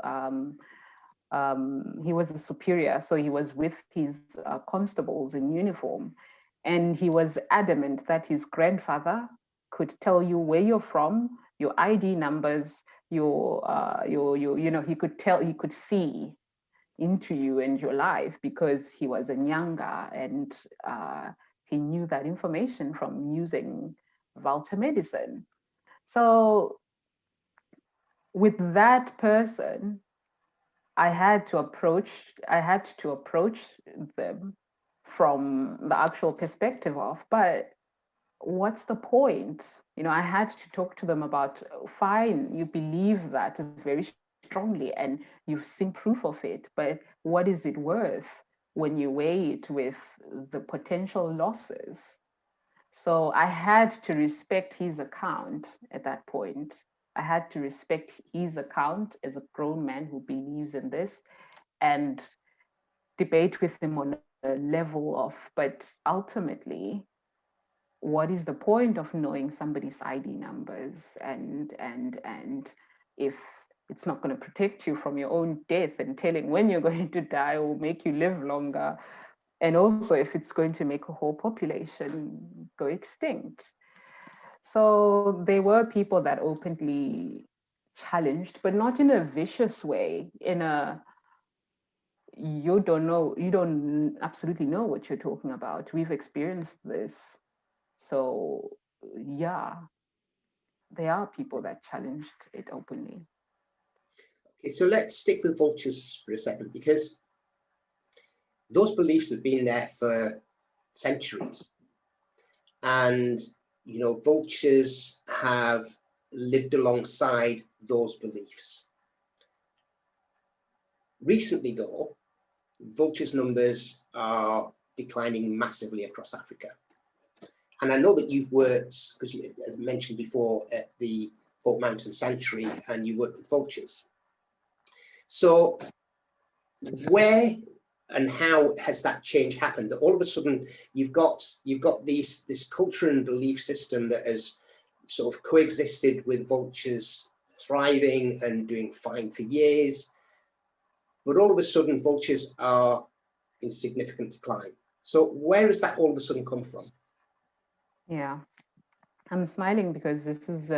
he was a superior, so he was with his constables in uniform. And he was adamant that his grandfather could tell you where you're from, your ID numbers, he could see into you and your life, because he was a Nyanga, and he knew that information from using Vulture medicine. So with that person, I had to approach them from the actual perspective of, but what's the point? I had to talk to them about, fine, you believe that very strongly and you've seen proof of it, but what is it worth when you weigh it with the potential losses? So I had to respect his account at that point. I had to respect his account as a grown man who believes in this, and debate with him on a level of, but ultimately, what is the point of knowing somebody's ID numbers, and if it's not going to protect you from your own death and telling when you're going to die or make you live longer, and also if it's going to make a whole population go extinct. So there were people that openly challenged, but not in a vicious way, in a, you don't absolutely know what you're talking about. We've experienced this. So yeah, there are people that challenged it openly. Okay, so let's stick with vultures for a second, because those beliefs have been there for centuries. And, vultures have lived alongside those beliefs. Recently, though, vultures' numbers are declining massively across Africa. And I know that you've worked, because you mentioned before, at the Hawk Mountain Sanctuary, and you work with vultures. So where and how has that change happened? That all of a sudden you've got this culture and belief system that has sort of coexisted with vultures thriving and doing fine for years, but all of a sudden vultures are in significant decline. So where has that all of a sudden come from? Yeah. I'm smiling because this is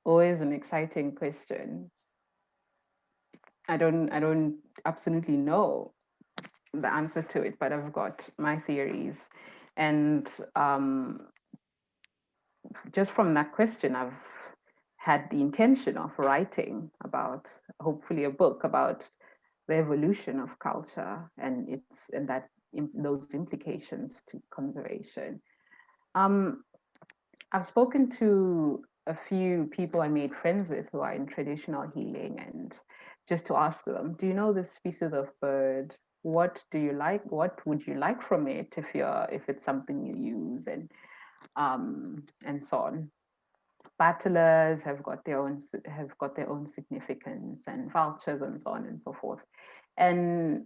always an exciting question. I don't absolutely know the answer to it, but I've got my theories. And just from that question, I've had the intention of writing about, hopefully, a book about the evolution of culture and those implications to conservation. I've spoken to a few people I made friends with who are in traditional healing, and just to ask them, do you know this species of bird? What do you like? What would you like from it if it's something you use, and so on. Battlers have got their own significance, and vultures and so on and so forth. And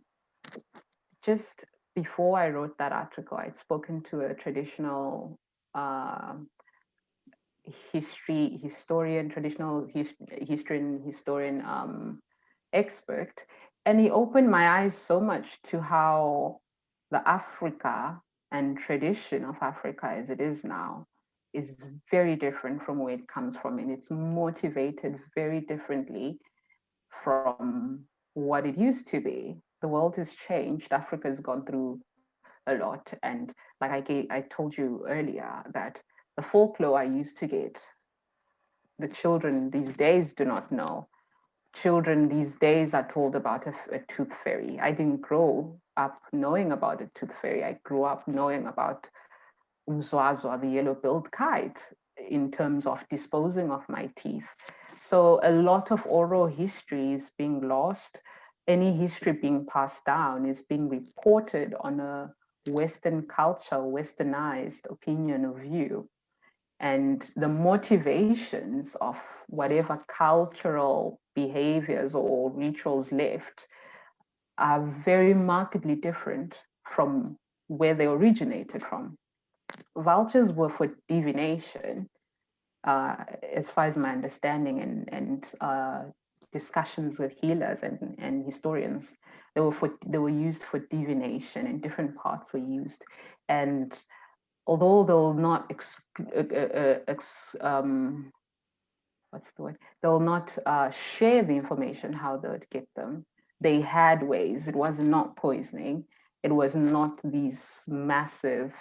just before I wrote that article, I'd spoken to a traditional historian expert, and he opened my eyes so much to how the Africa and tradition of Africa as it is now is very different from where it comes from, and it's motivated very differently from what it used to be. The world has changed. Africa has gone through a lot, and like I told you earlier, that the folklore I used to get, the children these days do not know. Children these days are told about a tooth fairy. I didn't grow up knowing about a tooth fairy. I grew up knowing about Umzwazwa, the yellow-billed kite, in terms of disposing of my teeth. So a lot of oral history is being lost. Any history being passed down is being reported on a Western culture, westernized opinion or view. And the motivations of whatever cultural behaviors or rituals left are very markedly different from where they originated from. Vultures were for divination, as far as my understanding and discussions with healers and historians. They were used for divination, and different parts were used. And although they'll not what's the word? They'll not share the information how they would get them. They had ways. It was not poisoning. It was not these massive,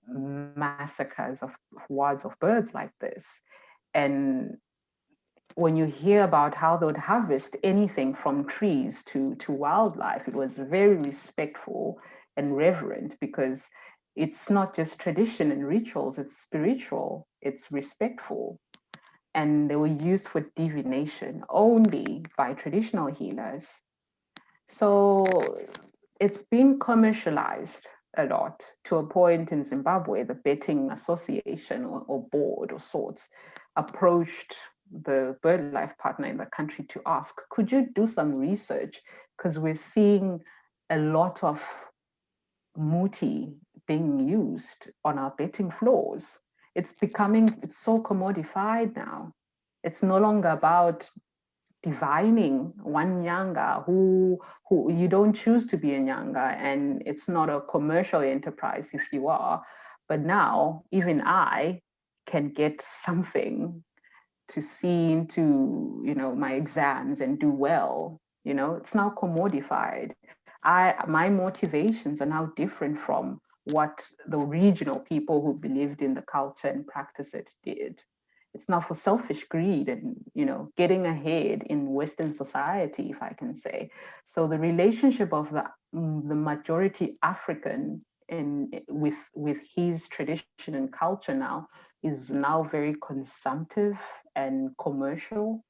massacres of wads of birds like this. And when you hear about how they would harvest anything from trees to wildlife, it was very respectful and reverent, because it's not just tradition and rituals, it's spiritual, it's respectful. And they were used for divination only by traditional healers. So it's been commercialized a lot, to a point in Zimbabwe. The betting association or board or sorts approached the BirdLife partner in the country to ask, could you do some research? Because we're seeing a lot of muti being used on our betting floors. It's so commodified now. It's no longer about divining one Nyanga who you don't choose to be a Nyanga, and it's not a commercial enterprise if you are. But now even I can get something to see into, my exams and do well. It's now commodified. My motivations are now different from what the regional people who believed in the culture and practice it did. It's now for selfish greed and, getting ahead in Western society, if I can say. So the relationship of the majority African with his tradition and culture now is now very consumptive and commercial.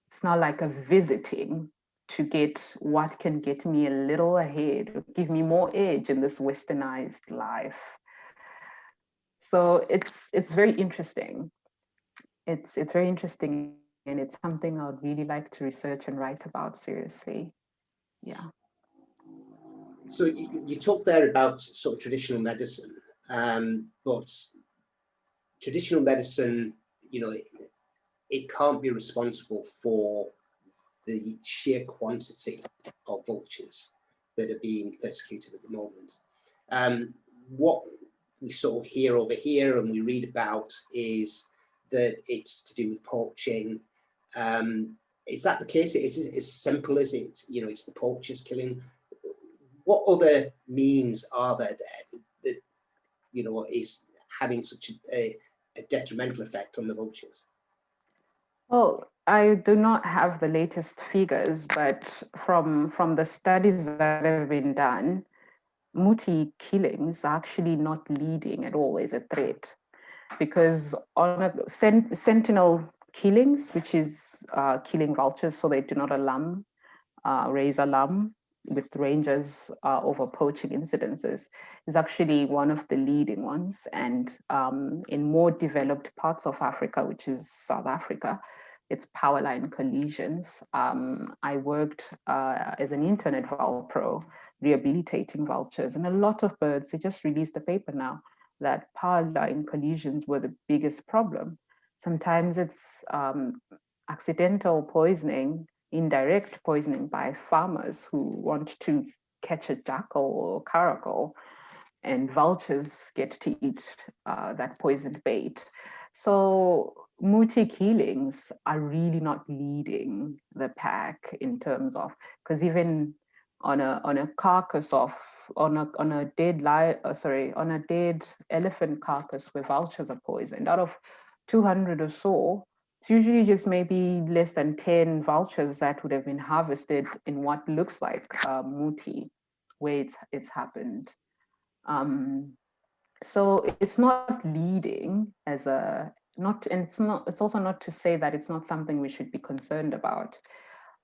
It's not like a visiting to get what can get me a little ahead or give me more edge in this westernized life. So it's very interesting. It's very interesting, and it's something I would really like to research and write about seriously. Yeah. So you talked there about sort of traditional medicine, but traditional medicine, it can't be responsible for the sheer quantity of vultures that are being persecuted at the moment. What we sort of hear over here and we read about is that it's to do with poaching. Is that the case? Is it as simple as it's, you know, it's the poachers killing? What other means are there that you know, is having such a detrimental effect on the vultures? Well, I do not have the latest figures, but from the studies that have been done, Muti killings are actually not leading at all as a threat, because on a sentinel killings, which is killing vultures so they do not raise alarm with rangers over poaching incidences, is actually one of the leading ones. And in more developed parts of Africa, which is South Africa, it's power line collisions. I worked as an intern at Vulpro, rehabilitating vultures, and a lot of birds, they just released a paper now that power line collisions were the biggest problem. Sometimes it's accidental poisoning, indirect poisoning by farmers who want to catch a jackal or caracal, and vultures get to eat that poisoned bait. So Muti killings are really not leading the pack in terms of, because even on a carcass of on a dead elephant carcass where vultures are poisoned, out of 200 or so, it's usually just maybe less than 10 vultures that would have been harvested in what looks like Muti, where it's happened. So it's not leading as a not, and it's also not to say that it's not something we should be concerned about,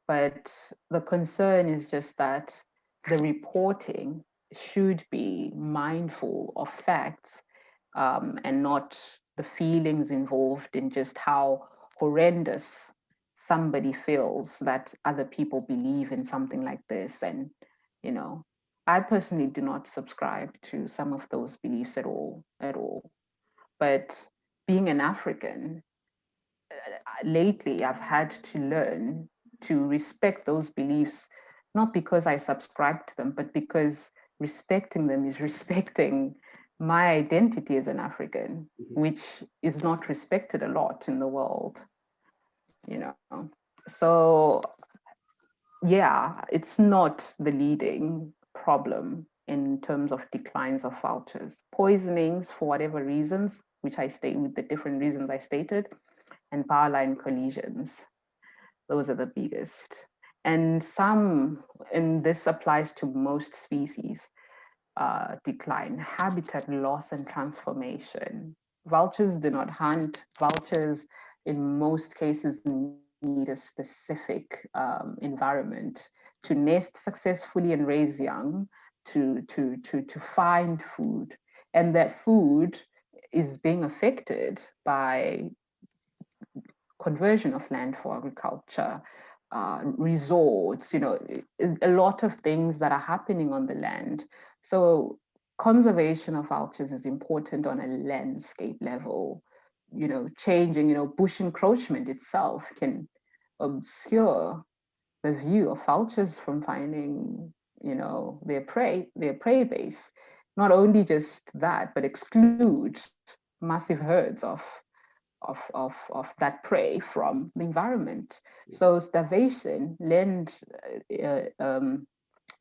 but the concern is just that the reporting should be mindful of facts and not the feelings involved in just how horrendous somebody feels that other people believe in something like this. And, you know, I personally do not subscribe to some of those beliefs at all. But being an African, lately I've had to learn to respect those beliefs, not because I subscribe to them, but because respecting them is respecting my identity as an African, which is not respected a lot in the world, you know. So yeah, it's not the leading problem in terms of declines of vultures. Poisonings, for whatever reasons, which I state with the different reasons I stated, and power line collisions. Those are the biggest. And this applies to most species, decline, habitat loss and transformation. Vultures do not hunt. Vultures, in most cases, need a specific environment to nest successfully and raise young, to find food. And that food is being affected by conversion of land for agriculture, resorts, you know, a lot of things that are happening on the land. So conservation of vultures is important on a landscape level. You know, changing, you know, bush encroachment itself can obscure the view of vultures from finding, you know, their prey base. Not only just that, but exclude massive herds of that prey from the environment. So starvation, land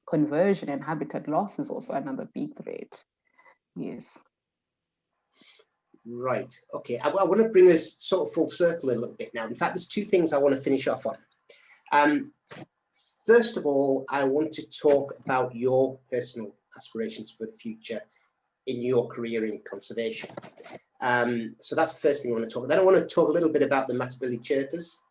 conversion, and habitat loss is also another big threat. Yes. Right. Okay. I want to bring us sort of full circle a little bit now. In fact, there's two things I want to finish off on. First of all, I want to talk about your personal aspirations for the future in your career in conservation. So that's the first thing I want to talk about. Then I want to talk a little bit about the Matabele Chirpers,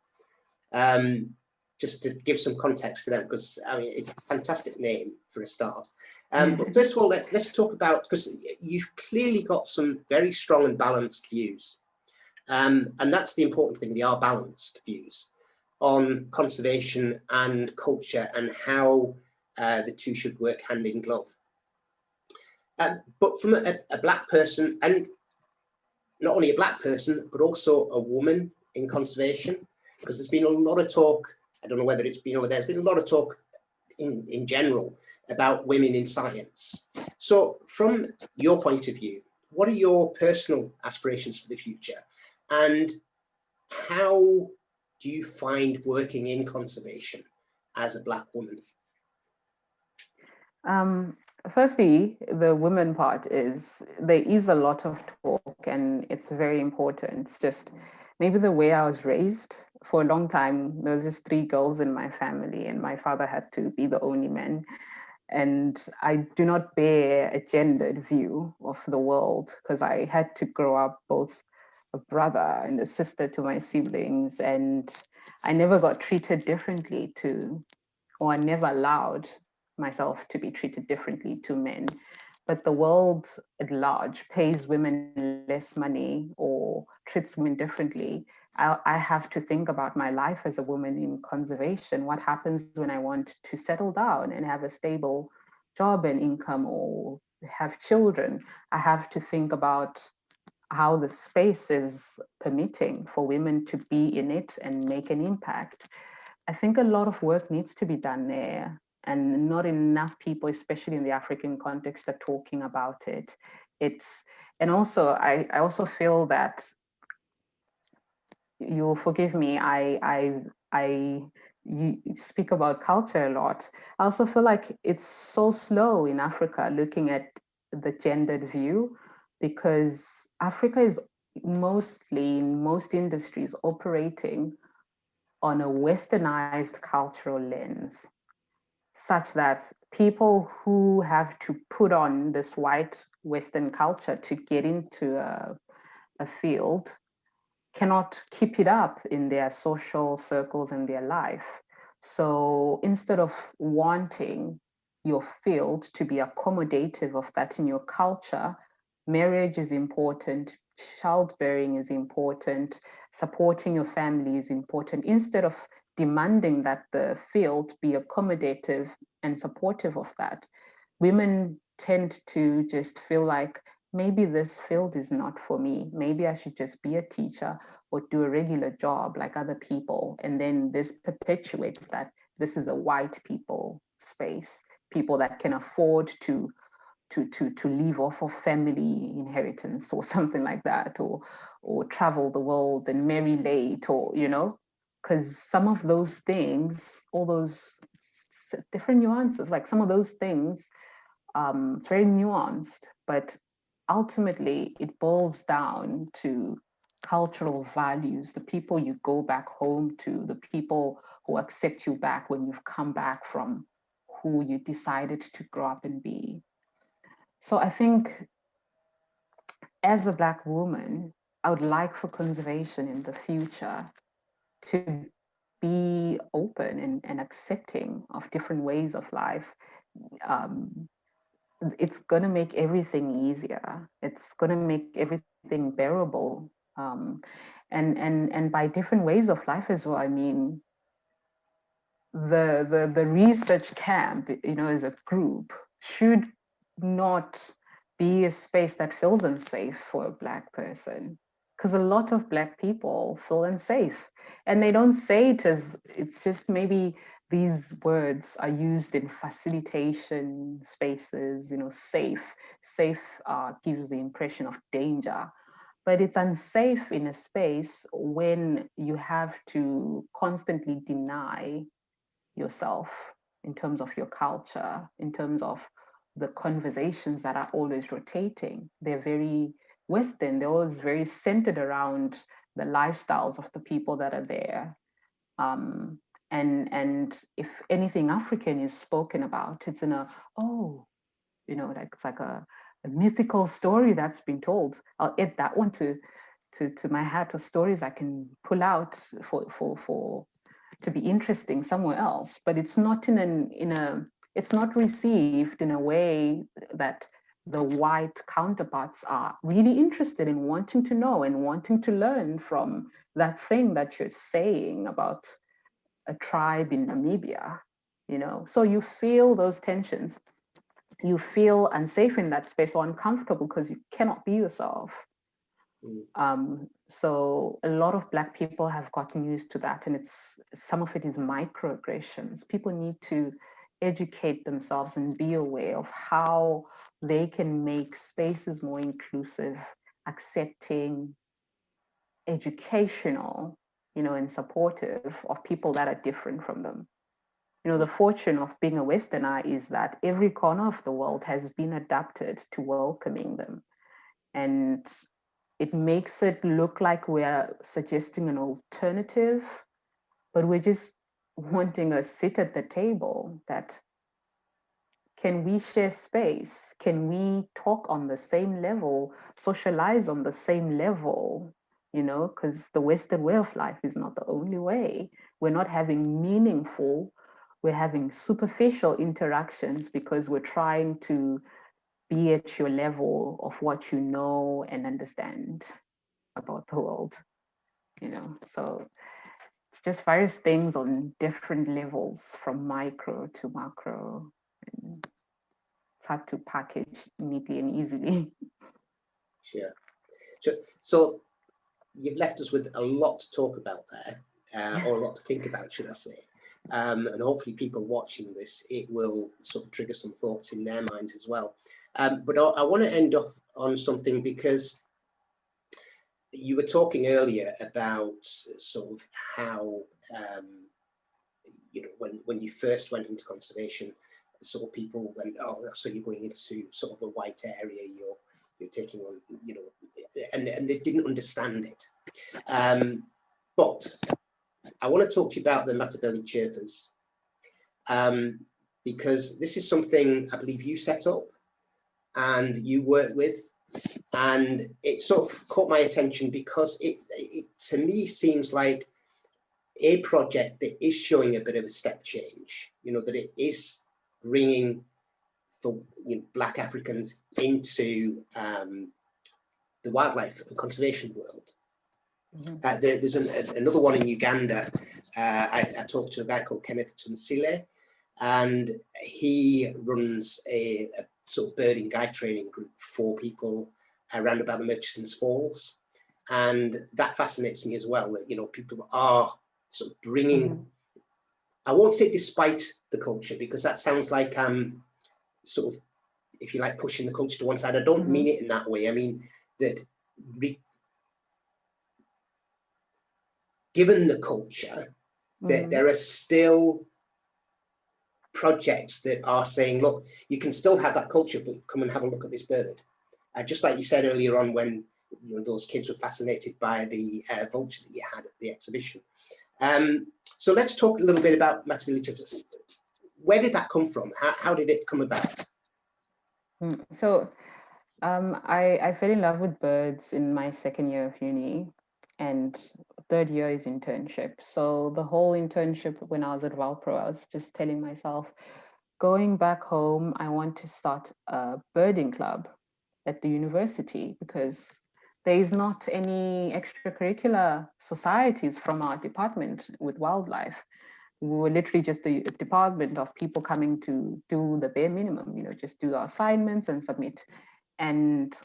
just to give some context to them, because I mean, it's a fantastic name for a start. But first of all, let's talk about, because you've clearly got some very strong and balanced views. And that's the important thing, they are balanced views on conservation and culture and how the two should work hand in glove. But from a black person, and not only a black person, but also a woman in conservation, because there's been a lot of talk, I don't know whether it's been over there, there's been a lot of talk in general about women in science. So from your point of view, what are your personal aspirations for the future? And how do you find working in conservation as a Black woman? Firstly, the women part is, there is a lot of talk and it's very important. It's just maybe the way I was raised. For a long time, there was just 3 girls in my family and my father had to be the only man. And I do not bear a gendered view of the world because I had to grow up both a brother and a sister to my siblings, and I never got treated differently to, or I never allowed myself to be treated differently to men. But the world at large pays women less money or treats women differently. I have to think about my life as a woman in conservation. What happens when I want to settle down and have a stable job and income or have children? I have to think about how the space is permitting for women to be in it and make an impact. I think a lot of work needs to be done there, and not enough people, especially in the African context, are talking about it. And also, I also feel that, you'll forgive me, you speak about culture a lot. I also feel like it's so slow in Africa looking at the gendered view, because Africa is mostly, in most industries, operating on a westernized cultural lens, such that people who have to put on this white Western culture to get into a field cannot keep it up in their social circles and their life. So instead of wanting your field to be accommodative of that in your culture, marriage is important, childbearing is important, supporting your family is important. Instead of demanding that the field be accommodative and supportive of that, women tend to just feel like, maybe this field is not for me. Maybe I should just be a teacher or do a regular job like other people. And then this perpetuates that this is a white people space, people that can afford to live off of family inheritance or something like that, or travel the world and marry late, or, because some of those things, all those different nuances, like some of those things, it's very nuanced, but ultimately it boils down to cultural values, the people you go back home to, the people who accept you back when you've come back from who you decided to grow up and be. So I think, as a Black woman, I would like for conservation in the future to be open and accepting of different ways of life. Um, it's going to make everything easier. It's going to make everything bearable. And by different ways of life as well, I mean, the research camp, as a group, should not be a space that feels unsafe for a Black person, because a lot of Black people feel unsafe, and they don't say it as, it's just maybe these words are used in facilitation spaces, safe gives the impression of danger, but it's unsafe in a space when you have to constantly deny yourself in terms of your culture, in terms of the conversations that are always rotating. They're very Western, they're always very centered around the lifestyles of the people that are there. And if anything African is spoken about, it's in a, oh, like it's like a mythical story that's been told. I'll add that one to my hat of stories I can pull out for to be interesting somewhere else, but it's not it's not received in a way that the white counterparts are really interested in wanting to know and wanting to learn from that thing that you're saying about a tribe in Namibia, So you feel those tensions. You feel unsafe in that space or uncomfortable because you cannot be yourself. So a lot of Black people have gotten used to that, and some of it is microaggressions. People need to educate themselves and be aware of how they can make spaces more inclusive, accepting, educational, and supportive of people that are different from them. The fortune of being a Westerner is that every corner of the world has been adapted to welcoming them. And it makes it look like we're suggesting an alternative, but we're just wanting a seat at the table. That can we share space? Can we talk on the same level, socialize on the same level? Because the Western way of life is not the only way. We're not having meaningful, we're having superficial interactions because we're trying to be at your level of what you know and understand about the world. So it's just various things on different levels, from micro to macro. And it's hard to package neatly and easily. Sure. So you've left us with a lot to talk about there, or a lot to think about, should I say. And hopefully people watching this, it will sort of trigger some thoughts in their minds as well. But I want to end off on something, because you were talking earlier about sort of how, when you first went into conservation, sort of people went, oh, so you're going into sort of a white area, you're taking on, and they didn't understand it. But I want to talk to you about the Matabele Chirpers, because this is something I believe you set up and you work with, and it sort of caught my attention because it to me seems like a project that is showing a bit of a step change, that it is bringing for Black Africans into the wildlife and conservation world. Mm-hmm. There's another one in Uganda. I talked to a guy called Kenneth Tunsile, and he runs a sort of birding guide training group for people around about the Murchison's Falls. And that fascinates me as well, that, people are sort of bringing, mm-hmm. I won't say despite the culture, because that sounds like sort of, if you like, pushing the culture to one side. I don't mm-hmm. mean it in that way. I mean that given the culture, that mm-hmm. there are still projects that are saying, look, you can still have that culture, but come and have a look at this bird. Just like you said earlier on, when those kids were fascinated by the vulture that you had at the exhibition. So let's talk a little bit about Matabele Chirpers. Where did that come from? How did it come about? So I fell in love with birds in my second year of uni, and third year is internship. So the whole internship when I was at Vulture, I was just telling myself, going back home, I want to start a birding club at the university, because there is not any extracurricular societies from our department with wildlife. We were literally just a department of people coming to do the bare minimum, just do our assignments and submit. And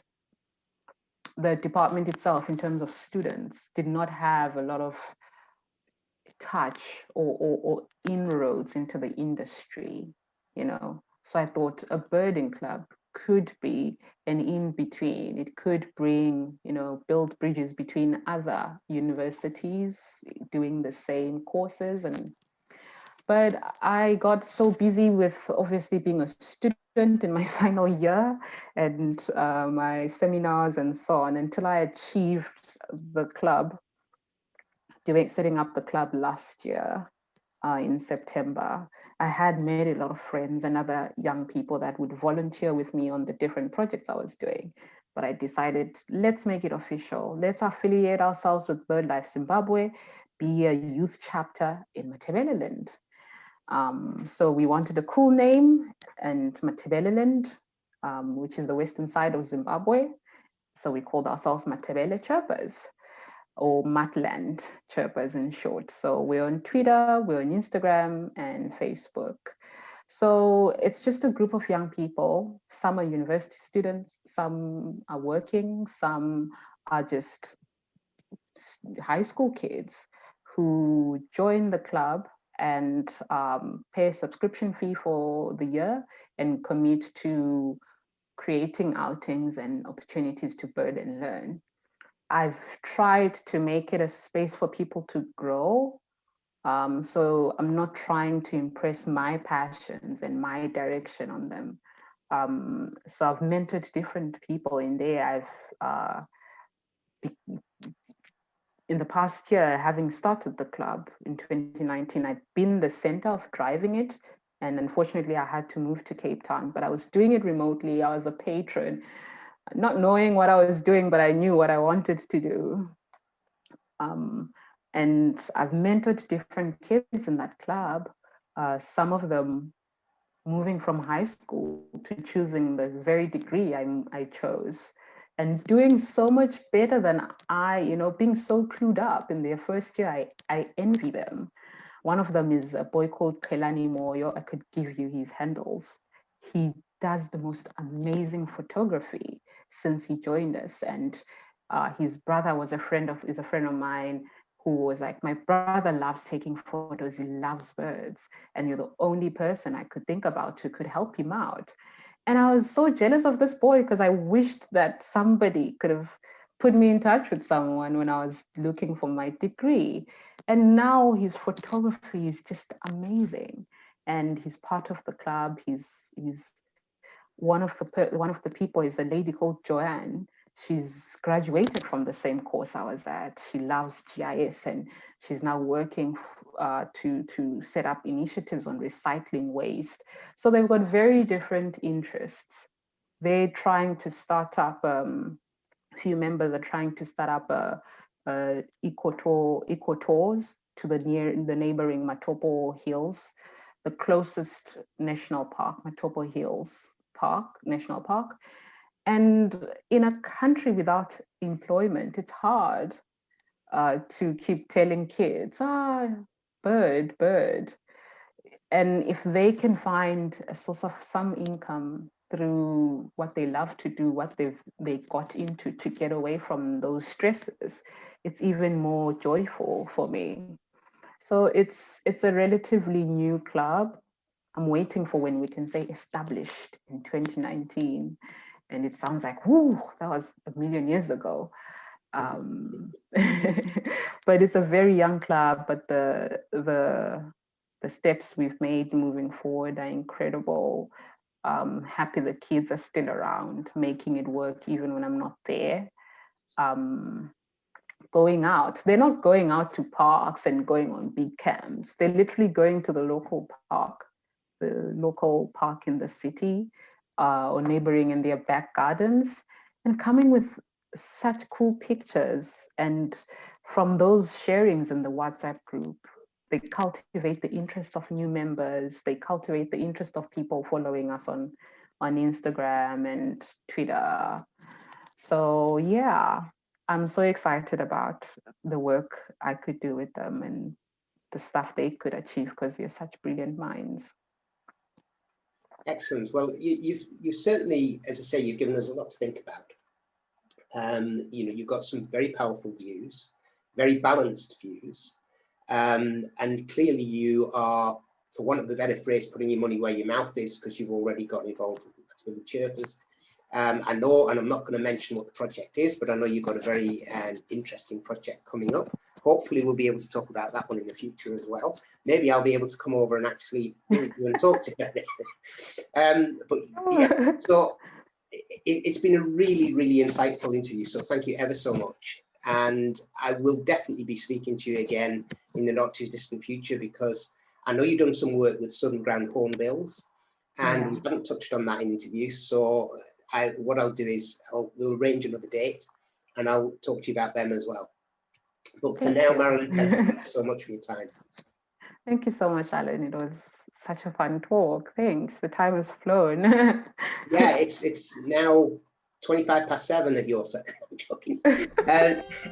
the department itself, in terms of students, did not have a lot of touch or inroads into the industry, So I thought a birding club could be an in-between. It could bring, build bridges between other universities doing the same courses. But I got so busy with obviously being a student in my final year and my seminars and so on, until I achieved the club, setting up the club last year in September. I had made a lot of friends and other young people that would volunteer with me on the different projects I was doing. But I decided, let's make it official. Let's affiliate ourselves with BirdLife Zimbabwe, be a youth chapter in Matabeleland. So we wanted a cool name, and Matabeleland, which is the western side of Zimbabwe. So we called ourselves Matabele Chirpers, or Matland Chirpers in short. So we're on Twitter, we're on Instagram and Facebook. So it's just a group of young people. Some are university students, some are working, some are just high school kids who join the club and pay a subscription fee for the year and commit to creating outings and opportunities to bird and learn. I've tried to make it a space for people to grow. So I'm not trying to impress my passions and my direction on them. So I've mentored different people in there. In the past year, having started the club in 2019, I'd been the center of driving it. And unfortunately, I had to move to Cape Town, but I was doing it remotely. I was a patron, not knowing what I was doing, but I knew what I wanted to do. And I've mentored different kids in that club, some of them moving from high school to choosing the very degree I chose, and doing so much better than being so clued up in their first year. I envy them. One of them is a boy called Kelani Moyo. I could give you his handles. He does the most amazing photography since he joined us, and his brother is a friend of mine, who was like, my brother loves taking photos, he loves birds, and you're the only person I could think about who could help him out. And I was so jealous of this boy because I wished that somebody could have put me in touch with someone when I was looking for my degree. And now his photography is just amazing. And he's part of the club. He's one of the people is a lady called Joanne. She's graduated from the same course I was at. She loves GIS, and she's now working to set up initiatives on recycling waste. So they've got very different interests. They're trying to start up, a few members are trying to start up a eco tours to the neighboring Matopo Hills, the closest national park, Matopo Hills National Park. And in a country without employment, it's hard to keep telling kids, bird. And if they can find a source of some income through what they love to do, what they got into to get away from those stresses, it's even more joyful for me. So it's a relatively new club. I'm waiting for when we can say established in 2019. And it sounds like, whoo, that was a million years ago. But it's a very young club, but the steps we've made moving forward are incredible. Happy the kids are still around, making it work even when I'm not there. Going out, they're not going out to parks and going on big camps. They're literally going to the local park in the city, or neighboring in their back gardens, and coming with such cool pictures. And from those sharings in the WhatsApp group, they cultivate the interest of new members. They cultivate the interest of people following us on Instagram and Twitter. So yeah, I'm so excited about the work I could do with them and the stuff they could achieve, because they're such brilliant minds. Excellent. Well, you've certainly, as I say, you've given us a lot to think about. You've got some very powerful views, very balanced views, and clearly you are, for want of a better phrase, putting your money where your mouth is, because you've already got involved with Metabolic Chirpers. I know, and I'm not going to mention what the project is, but I know you've got a very interesting project coming up. Hopefully we'll be able to talk about that one in the future as well. Maybe I'll be able to come over and actually visit you and talk to you. But yeah, so it's been a really, really insightful interview. So thank you ever so much. And I will definitely be speaking to you again in the not too distant future, because I know you've done some work with Southern Ground Hornbills, and we haven't touched on that in interview. So what I'll do is we'll arrange another date and I'll talk to you about them as well. But for now, Merlyn, thank you so much for your time. Thank you so much, Alan. It was such a fun talk. Thanks. The time has flown. Yeah, it's now 7:25 at your side. I'm joking.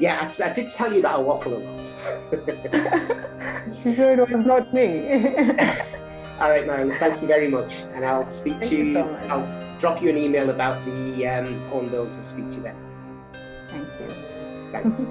Yeah, I did tell you that I waffle a lot. You sure it was not me? All right, Merlyn, thank you very much. And I'll speak to you. I'll drop you an email about the hornbills and speak to you then. Thank you. Thanks.